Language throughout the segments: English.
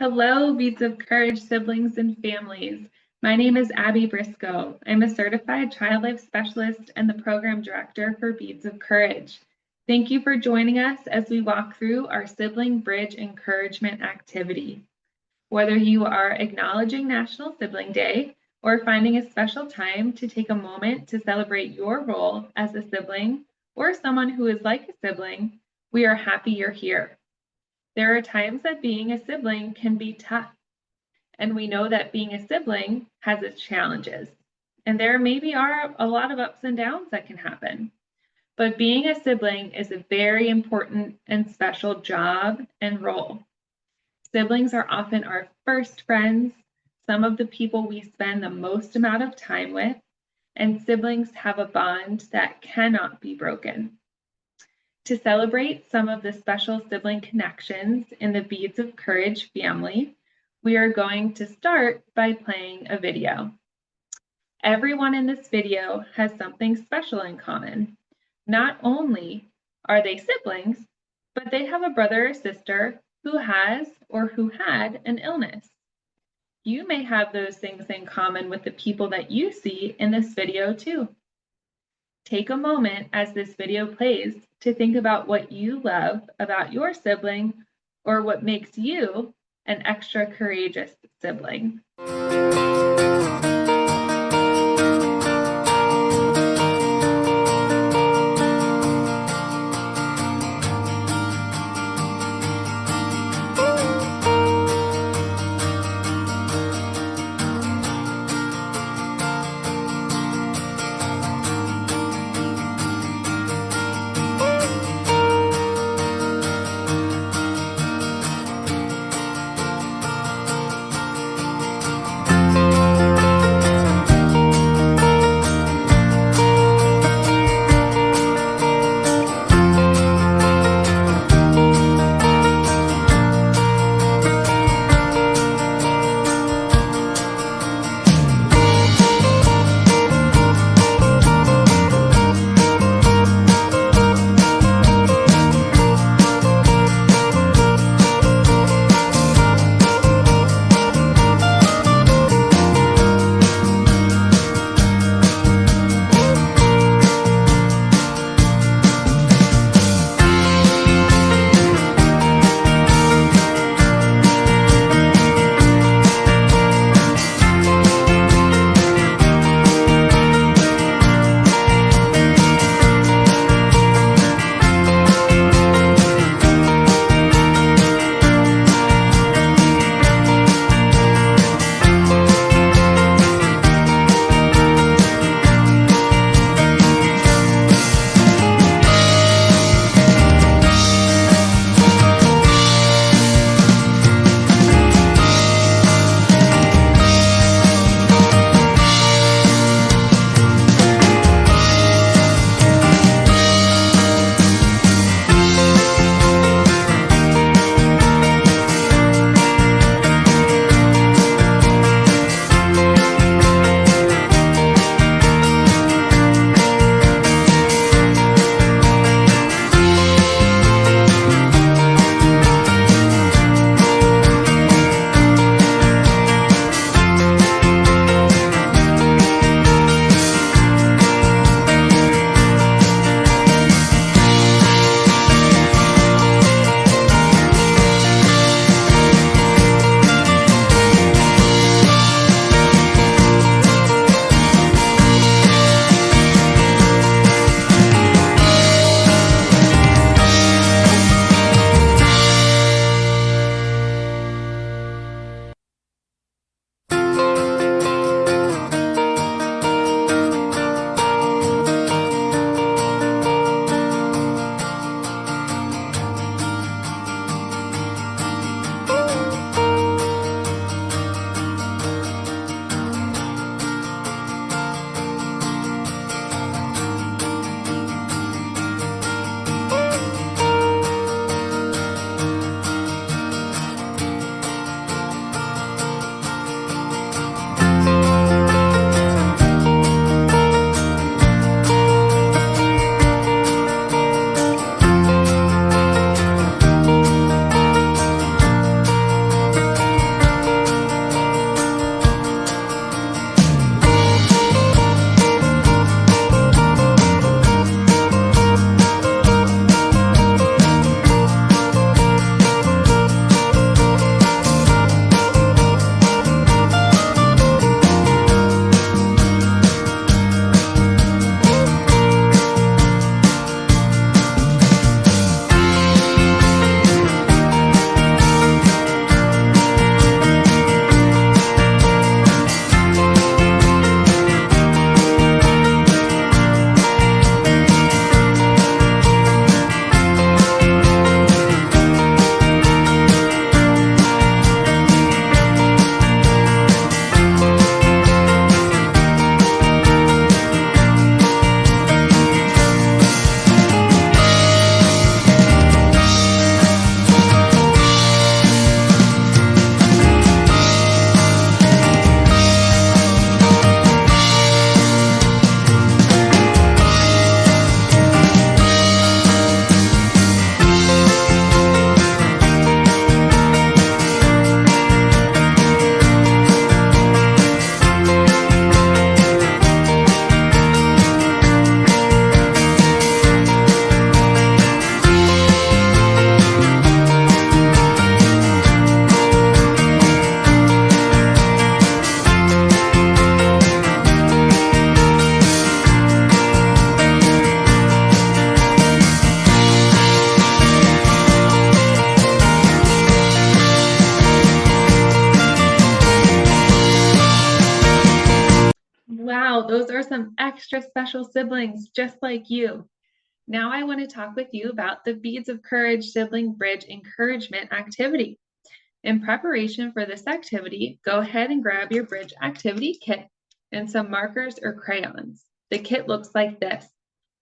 Hello, Beads of Courage siblings and families. My name is Abby Briscoe. I'm a certified child life specialist and the program director for Beads of Courage. Thank you for joining us as we walk through our Sibling Bridge Encouragement activity. Whether you are acknowledging National Sibling Day or finding a special time to take a moment to celebrate your role as a sibling or someone who is like a sibling, we are happy you're here. There are times that being a sibling can be tough, and we know that being a sibling has its challenges, and there maybe are a lot of ups and downs that can happen. But being a sibling is a very important and special job and role. Siblings are often our first friends, some of the people we spend the most amount of time with, and siblings have a bond that cannot be broken. To celebrate some of the special sibling connections in the Beads of Courage family, we are going to start by playing a video. Everyone in this video has something special in common. Not only are they siblings, but they have a brother or sister who has or who had an illness. You may have those things in common with the people that you see in this video too. Take a moment as this video plays to think about what you love about your sibling or what makes you an extra courageous sibling. extra special siblings just like you. Now I want to talk with you about the Beads of Courage Sibling Bridge Encouragement activity. In preparation for this activity, go ahead and grab your bridge activity kit and some markers or crayons. The kit looks like this.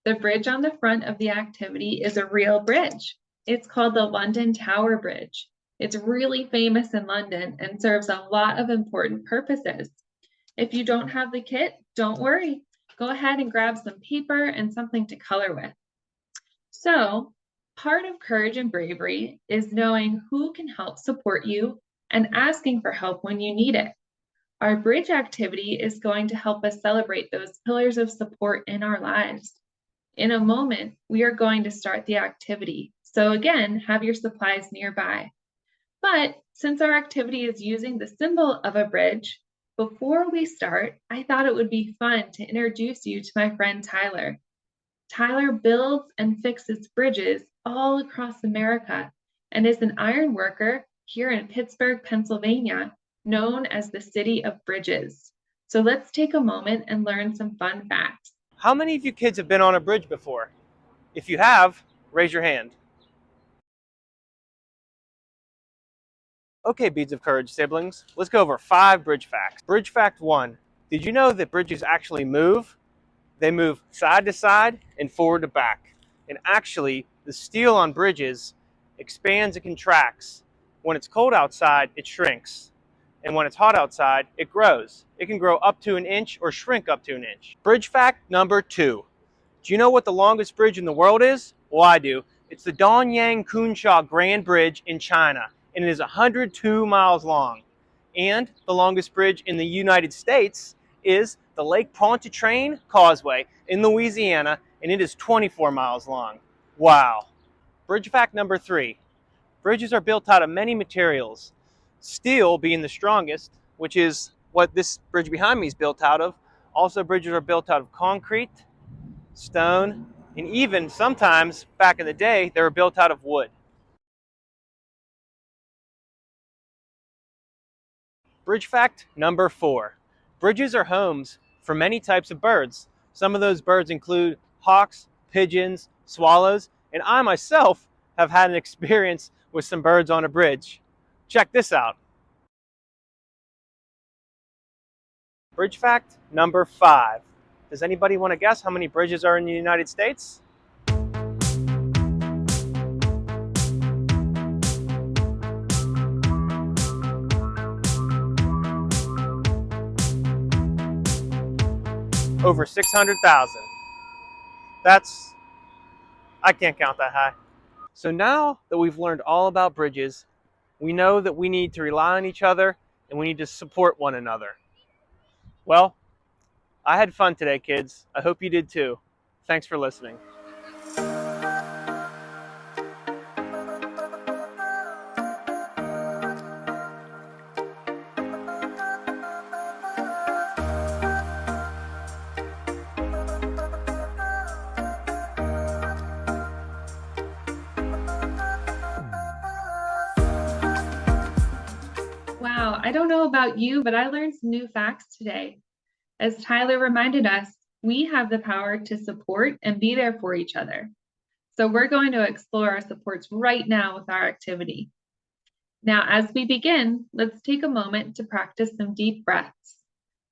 The bridge on the front of the activity is a real bridge. It's called the London Tower Bridge. It's really famous in London and serves a lot of important purposes. If you don't have the kit, don't worry. Go ahead and grab some paper and something to color with. So, part of courage and bravery is knowing who can help support you and asking for help when you need it. Our bridge activity is going to help us celebrate those pillars of support in our lives. In a moment, we are going to start the activity. So again, have your supplies nearby. But since our activity is using the symbol of a bridge, before we start, I thought it would be fun to introduce you to my friend Tyler. Tyler builds and fixes bridges all across America and is an iron worker here in Pittsburgh, Pennsylvania, known as the City of Bridges. So let's take a moment and learn some fun facts. How many of you kids have been on a bridge before? If you have, raise your hand. Okay, Beads of Courage siblings, let's go over 5 bridge facts. Bridge fact 1, did you know that bridges actually move? They move side to side and forward to back. And actually, the steel on bridges expands and contracts. When it's cold outside, it shrinks. And when it's hot outside, it grows. It can grow up to an inch or shrink up to an inch. Bridge fact number 2. Do you know what the longest bridge in the world is? Well, I do. It's the Donyang Kunsha Grand Bridge in China, and it is 102 miles long. And the longest bridge in the United States is the Lake Pontchartrain Causeway in Louisiana, and it is 24 miles long. Wow. Bridge fact number 3. Bridges are built out of many materials, steel being the strongest, which is what this bridge behind me is built out of. Also, bridges are built out of concrete, stone, and even sometimes, back in the day, they were built out of wood. Bridge fact number 4. Bridges are homes for many types of birds. Some of those birds include hawks, pigeons, swallows, and I myself have had an experience with some birds on a bridge. Check this out. Bridge fact number 5. Does anybody want to guess how many bridges are in the United States? Over 600,000. I can't count that high. So now that we've learned all about bridges, we know that we need to rely on each other and we need to support one another. Well, I had fun today, kids. I hope you did too. Thanks for listening. Wow, I don't know about you, but I learned some new facts today. As Tyler reminded us, we have the power to support and be there for each other. So we're going to explore our supports right now with our activity. Now, as we begin, let's take a moment to practice some deep breaths.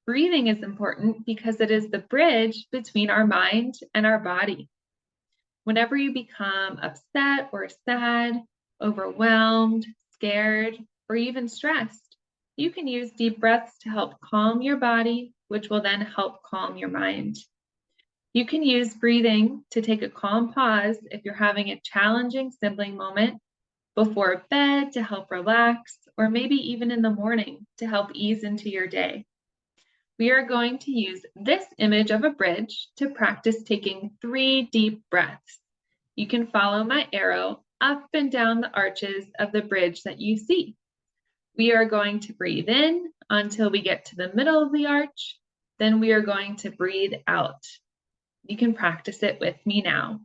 Breathing is important because it is the bridge between our mind and our body. Whenever you become upset or sad, overwhelmed, scared, or even stressed, you can use deep breaths to help calm your body, which will then help calm your mind. You can use breathing to take a calm pause if you're having a challenging sibling moment, before bed to help relax, or maybe even in the morning to help ease into your day. We are going to use this image of a bridge to practice taking 3 deep breaths. You can follow my arrow up and down the arches of the bridge that you see. We are going to breathe in until we get to the middle of the arch. Then we are going to breathe out. You can practice it with me now.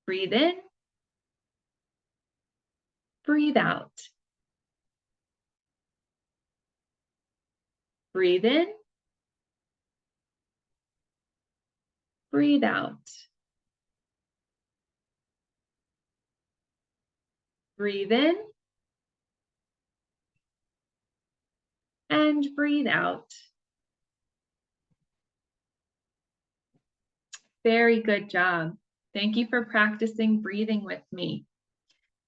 Breathe in. Breathe out. Breathe in. breathe out. Breathe in and breathe out. Very good job. Thank you for practicing breathing with me.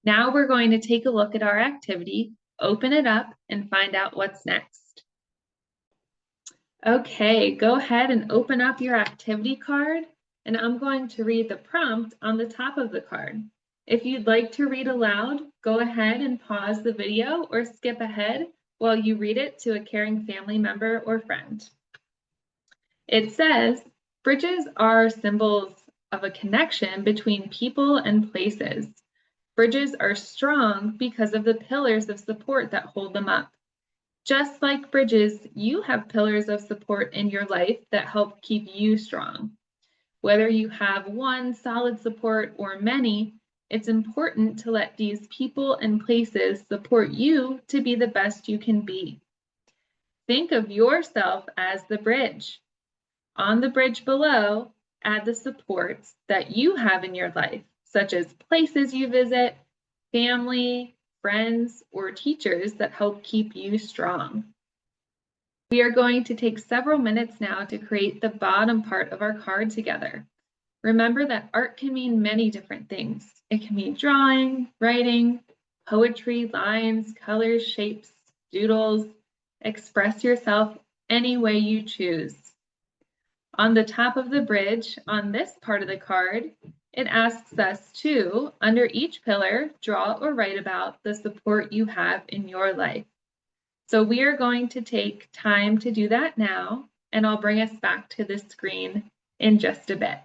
Now we're going to take a look at our activity, open it up, and find out what's next. Okay, go ahead and open up your activity card, and I'm going to read the prompt on the top of the card. If you'd like to read aloud, go ahead and pause the video or skip ahead while you read it to a caring family member or friend. It says, bridges are symbols of a connection between people and places. Bridges are strong because of the pillars of support that hold them up. Just like bridges, you have pillars of support in your life that help keep you strong. Whether you have one solid support or many, it's important to let these people and places support you to be the best you can be. Think of yourself as the bridge. On the bridge below, add the supports that you have in your life, such as places you visit, family, friends, or teachers that help keep you strong. We are going to take several minutes now to create the bottom part of our card together. Remember that art can mean many different things. It can mean drawing, writing, poetry, lines, colors, shapes, doodles. Express yourself any way you choose. On the top of the bridge, on this part of the card, it asks us to, under each pillar, draw or write about the support you have in your life. So we are going to take time to do that now, and I'll bring us back to the screen in just a bit.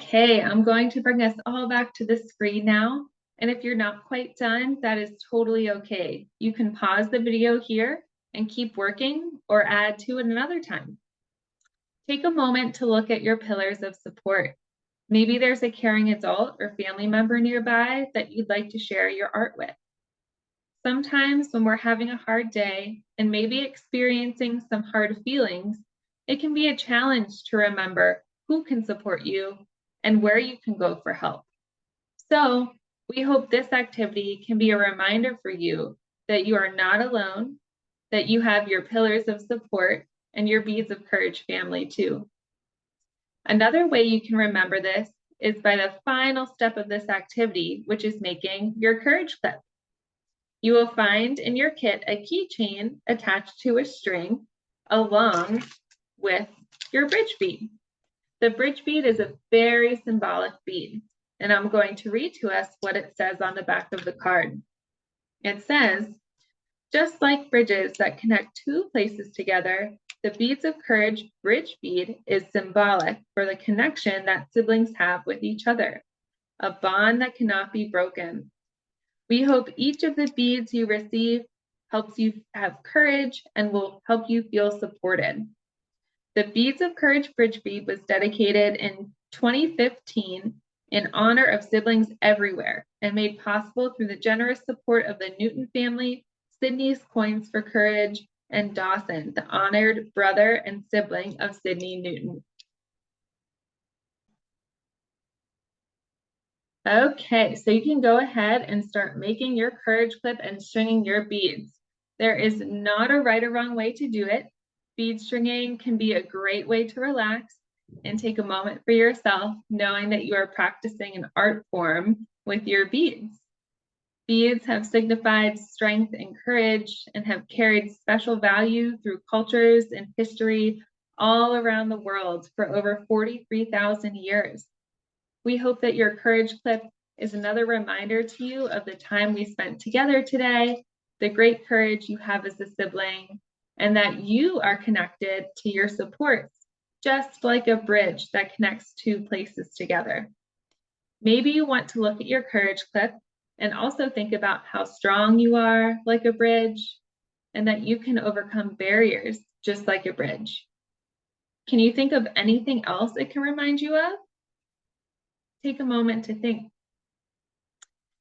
Okay, I'm going to bring us all back to the screen now. And if you're not quite done, that is totally okay. You can pause the video here and keep working or add to it another time. Take a moment to look at your pillars of support. Maybe there's a caring adult or family member nearby that you'd like to share your art with. Sometimes when we're having a hard day and maybe experiencing some hard feelings, it can be a challenge to remember who can support you and where you can go for help. So we hope this activity can be a reminder for you that you are not alone, that you have your pillars of support and your Beads of Courage family too. Another way you can remember this is by the final step of this activity, which is making your courage clip. You will find in your kit a keychain attached to a string along with your bridge bead. The bridge bead is a very symbolic bead, and I'm going to read to us what it says on the back of the card. It says, just like bridges that connect two places together, the Beads of Courage bridge bead is symbolic for the connection that siblings have with each other, a bond that cannot be broken. We hope each of the beads you receive helps you have courage and will help you feel supported. The Beads of Courage bridge bead was dedicated in 2015 in honor of siblings everywhere and made possible through the generous support of the Newton family, Sydney's Coins for Courage, and Dawson, the honored brother and sibling of Sydney Newton. Okay, so you can go ahead and start making your courage clip and stringing your beads. There is not a right or wrong way to do it. Bead stringing can be a great way to relax and take a moment for yourself, knowing that you are practicing an art form with your beads. Beads have signified strength and courage and have carried special value through cultures and history all around the world for over 43,000 years. We hope that your courage clip is another reminder to you of the time we spent together today, the great courage you have as a sibling, and that you are connected to your supports, just like a bridge that connects two places together. Maybe you want to look at your courage clip and also think about how strong you are like a bridge, and that you can overcome barriers just like a bridge. Can you think of anything else it can remind you of? Take a moment to think.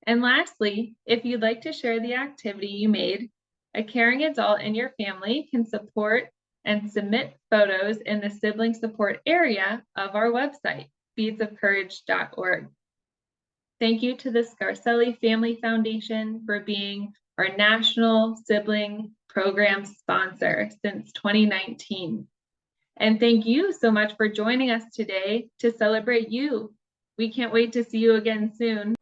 And lastly, if you'd like to share the activity you made, a caring adult in your family can support and submit photos in the sibling support area of our website, beadsofcourage.org. Thank you to the Scarcelli Family Foundation for being our national sibling program sponsor since 2019. And thank you so much for joining us today to celebrate you. We can't wait to see you again soon.